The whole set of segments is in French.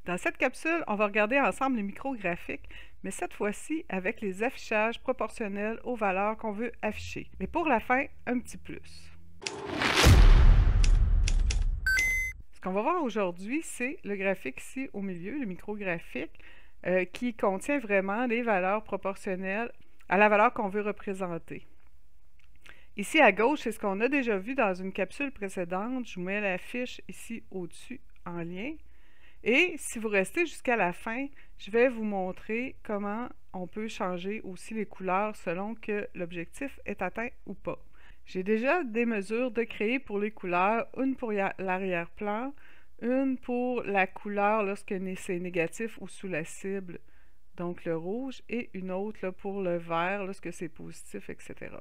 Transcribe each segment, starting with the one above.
Dans cette capsule, on va regarder ensemble les micrographiques, mais cette fois-ci avec les affichages proportionnels aux valeurs qu'on veut afficher. Mais pour la fin, un petit plus. Ce qu'on va voir aujourd'hui, c'est le graphique ici au milieu, le micrographique, qui contient vraiment les valeurs proportionnelles à la valeur qu'on veut représenter. Ici à gauche, c'est ce qu'on a déjà vu dans une capsule précédente. Je vous mets la fiche ici au-dessus en lien. Et si vous restez jusqu'à la fin, je vais vous montrer comment on peut changer aussi les couleurs selon que l'objectif est atteint ou pas. J'ai déjà des mesures de créer pour les couleurs, une pour l'arrière-plan, une pour la couleur lorsque c'est négatif ou sous la cible, donc le rouge, et une autre là, pour le vert lorsque c'est positif, etc.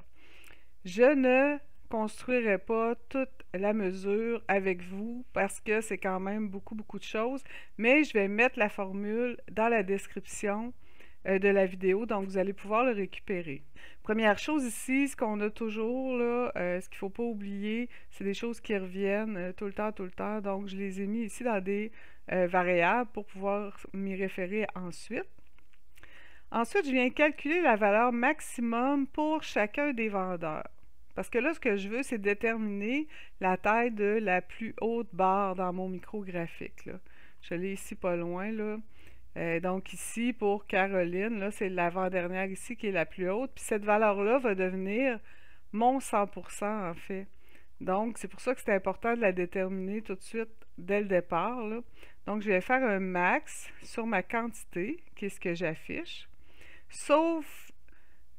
Je ne construirai pas toute la mesure avec vous parce que c'est quand même beaucoup de choses, mais je vais mettre la formule dans la description de la vidéo, donc vous allez pouvoir le récupérer. Première chose ici, ce qu'on a toujours, là, ce qu'il ne faut pas oublier, c'est des choses qui reviennent tout le temps, donc je les ai mis ici dans des variables pour pouvoir m'y référer ensuite. Ensuite, je viens calculer la valeur maximum pour chacun des vendeurs. Parce que là, ce que je veux, c'est déterminer la taille de la plus haute barre dans mon micrographique, là. Je l'ai ici pas loin, là. Donc ici, pour Caroline, là, c'est l'avant-dernière ici qui est la plus haute. Puis cette valeur-là va devenir mon 100% en fait. Donc, c'est pour ça que c'est important de la déterminer tout de suite dès le départ, là. Donc, je vais faire un max sur ma quantité, qui est ce que j'affiche. Sauf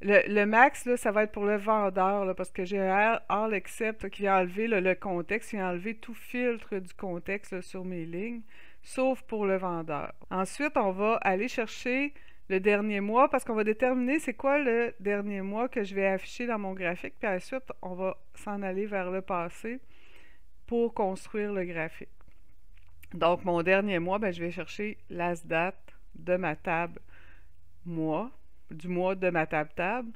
le max, là, ça va être pour le vendeur, là, parce que j'ai un all except là, qui vient enlever là, le contexte, qui vient enlever tout filtre du contexte là, sur mes lignes, sauf pour le vendeur. Ensuite, on va aller chercher le dernier mois, parce qu'on va déterminer c'est quoi le dernier mois que je vais afficher dans mon graphique, puis ensuite, on va s'en aller vers le passé pour construire le graphique. Donc, mon dernier mois, ben, je vais chercher last date de ma table mois, du mois de ma table.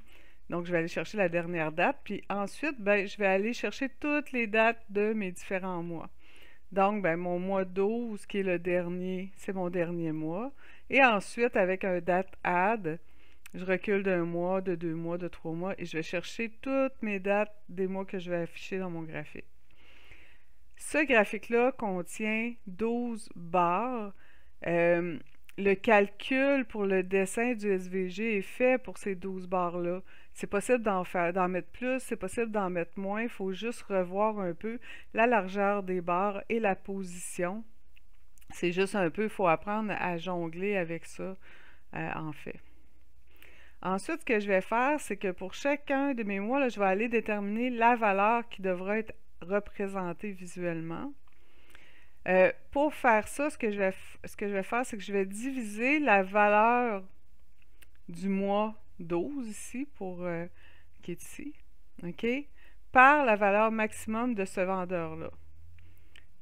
Donc, je vais aller chercher la dernière date. Puis ensuite, ben, je vais aller chercher toutes les dates de mes différents mois. Donc, ben, mon mois 12, qui est le dernier, c'est mon dernier mois. Et ensuite, avec un date add, je recule d'un mois, de 2 mois, de 3 mois, et je vais chercher toutes mes dates des mois que je vais afficher dans mon graphique. Ce graphique-là contient 12 barres. Le calcul pour le dessin du SVG est fait pour ces 12 barres-là. C'est possible d'en mettre plus, c'est possible d'en mettre moins. Il faut juste revoir un peu la largeur des barres et la position. C'est juste un peu, il faut apprendre à jongler avec ça, en fait. Ensuite, ce que je vais faire, c'est que pour chacun de mes mois, là, je vais aller déterminer la valeur qui devra être représentée visuellement. Pour faire ça, ce que je vais faire, c'est que je vais diviser la valeur du mois 12 ici, qui est ici, OK, par la valeur maximum de ce vendeur-là.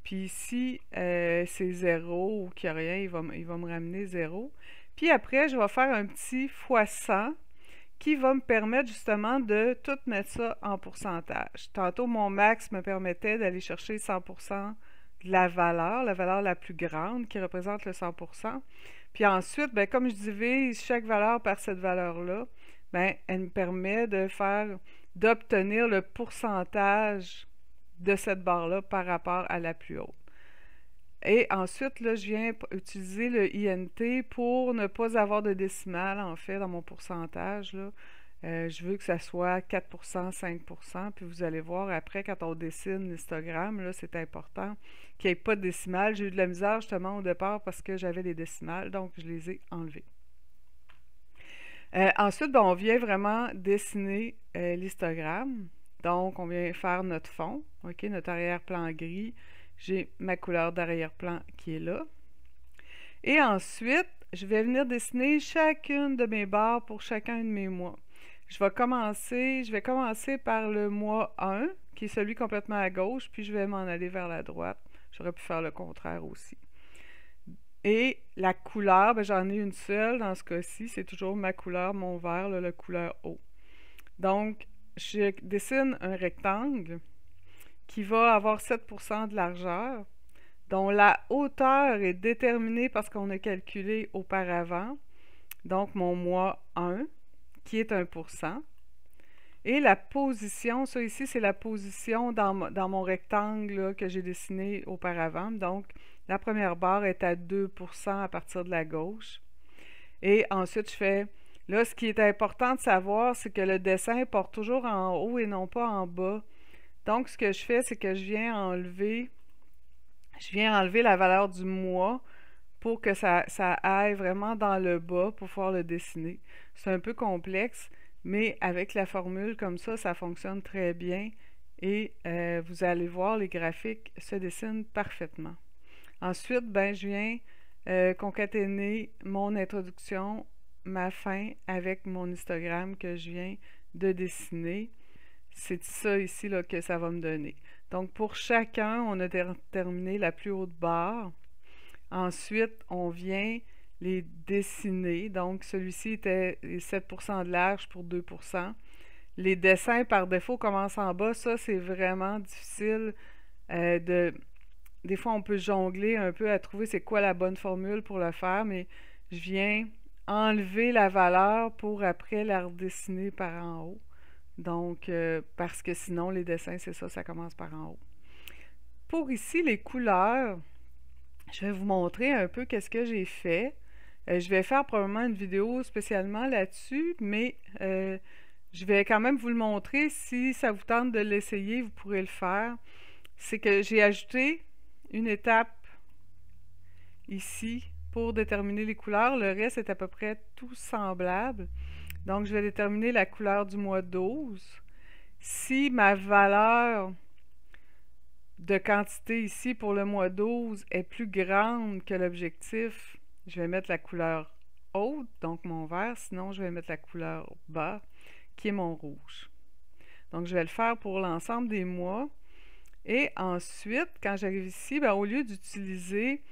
Puis ici, c'est 0 ou qu'il n'y a rien, il va me ramener 0. Puis après, je vais faire un petit x 100 qui va me permettre justement de tout mettre ça en pourcentage. Tantôt, mon max me permettait d'aller chercher 100% de la valeur la plus grande qui représente le 100%. Puis ensuite, ben, comme je divise chaque valeur par cette valeur-là, ben, elle me permet d'obtenir le pourcentage de cette barre-là par rapport à la plus haute. Et ensuite, là, je viens utiliser le INT pour ne pas avoir de décimale, en fait, dans mon pourcentage, là. Je veux que ça soit 4%, 5%, puis vous allez voir après, quand on dessine l'histogramme, là, c'est important qu'il n'y ait pas de décimales. J'ai eu de la misère justement au départ parce que j'avais des décimales, donc je les ai enlevées. Ensuite, ben, on vient vraiment dessiner l'histogramme. Donc, on vient faire notre fond, ok, notre arrière-plan gris. J'ai ma couleur d'arrière-plan qui est là. Et ensuite, je vais venir dessiner chacune de mes barres pour chacun de mes mois. Je vais commencer par le mois 1, qui est celui complètement à gauche, puis je vais m'en aller vers la droite. J'aurais pu faire le contraire aussi. Et la couleur, ben, j'en ai une seule dans ce cas-ci, c'est toujours ma couleur, mon vert, là, la couleur eau. Donc, je dessine un rectangle qui va avoir 7% de largeur. dont la hauteur est déterminée parce qu'on a calculé auparavant, donc mon mois 1, qui est 1%. Et la position, ça ici, c'est la position dans mon rectangle là, que j'ai dessiné auparavant. Donc, la première barre est à 2% à partir de la gauche. Et ensuite, je fais... Là, ce qui est important de savoir, c'est que le dessin porte toujours en haut et non pas en bas. Donc, ce que je fais, c'est que je viens enlever la valeur du mois pour que ça aille vraiment dans le bas pour pouvoir le dessiner. C'est un peu complexe, mais avec la formule comme ça fonctionne très bien et vous allez voir, les graphiques se dessinent parfaitement. Ensuite, ben, je viens concaténer mon introduction, ma fin avec mon histogramme que je viens de dessiner. C'est ça ici là, que ça va me donner. Donc, pour chacun, on a déterminé la plus haute barre. Ensuite, on vient les dessiner. Donc, celui-ci était 7% de large pour 2%. Les dessins par défaut commencent en bas. Ça, c'est vraiment difficile Des fois, on peut jongler un peu à trouver c'est quoi la bonne formule pour le faire, mais je viens enlever la valeur pour après la redessiner par en haut. Donc, parce que sinon, les dessins, c'est ça, ça commence par en haut. Pour ici, les couleurs, je vais vous montrer un peu qu'est-ce que j'ai fait. Je vais faire probablement une vidéo spécialement là-dessus, mais je vais quand même vous le montrer. Si ça vous tente de l'essayer, vous pourrez le faire. C'est que j'ai ajouté une étape ici pour déterminer les couleurs. Le reste est à peu près tout semblable. Donc, je vais déterminer la couleur du mois 12. Si ma valeur de quantité ici pour le mois 12 est plus grande que l'objectif, je vais mettre la couleur haute, donc mon vert. Sinon, je vais mettre la couleur bas, qui est mon rouge. Donc, je vais le faire pour l'ensemble des mois. Et ensuite, quand j'arrive ici, ben, au lieu d'utiliser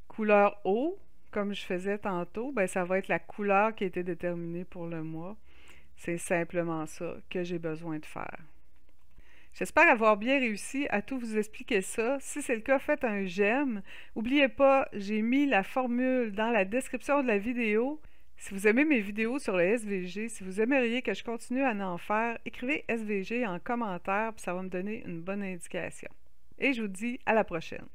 couleur haut, comme je faisais tantôt, ben, ça va être la couleur qui a été déterminée pour le mois. C'est simplement ça que j'ai besoin de faire. J'espère avoir bien réussi à tout vous expliquer ça. Si c'est le cas, faites un j'aime. N'oubliez pas, j'ai mis la formule dans la description de la vidéo. Si vous aimez mes vidéos sur le SVG, si vous aimeriez que je continue à en faire, écrivez SVG en commentaire, puis ça va me donner une bonne indication. Et je vous dis à la prochaine.